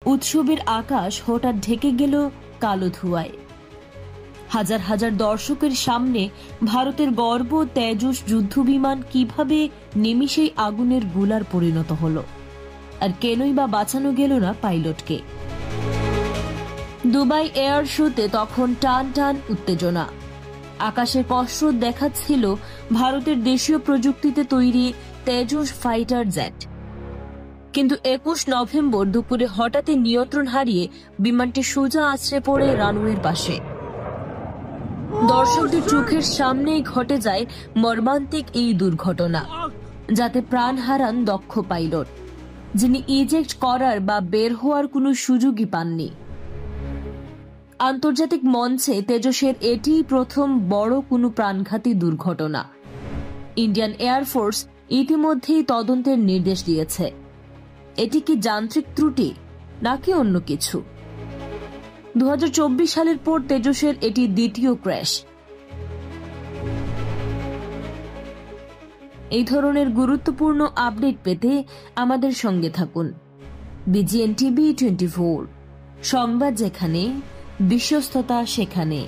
উৎসবের আকাশ হঠাৎ ঢেকে গেল কালো ধোঁয়ায়। হাজার হাজার দর্শকের সামনে ভারতের গর্ব তেজস যুদ্ধবিমান কিভাবে নিমিষেই আগুনের গোলার পরিণত হলো, আর কেনই বা বাঁচানো গেল না পাইলটকে। দুবাই এয়ার শোতে তখন টান টান উত্তেজনা। আকাশের কসরত দেখাচ্ছিল ভারতের দেশীয় প্রযুক্তিতে তৈরি তেজস ফাইটার জেট। কিন্তু 21 নভেম্বর দুপুরে হঠাৎই নিয়ন্ত্রণ হারিয়ে বিমানটি সোজা আছড়ে পড়ে রানওয়ের পাশে। দর্শকদের চোখের সামনেই ঘটে যায় মর্মান্তিক এই দুর্ঘটনা, যাতে প্রাণ হারান দক্ষ পাইলট, যিনি ইজেক্ট করার বা বের হওয়ার কোনো সুযোগই পাননি। আন্তর্জাতিক মঞ্চে তেজসের এটিই প্রথম বড় কোনো প্রাণঘাতী দুর্ঘটনা। ইন্ডিয়ান এয়ারফোর্স ইতিমধ্যেই তদন্তের নির্দেশ দিয়েছে। এটি কি যান্ত্রিক ত্রুটি নাকি অন্য কিছু? 2024 সালের পর তেজসের এটি দ্বিতীয় ক্র্যাশ। এই ধরনের গুরুত্বপূর্ণ আপডেট পেতে আমাদের সঙ্গে থাকুন। BGN TV 24, সংবাদ যেখানে, বিশ্বস্ততা সেখানে।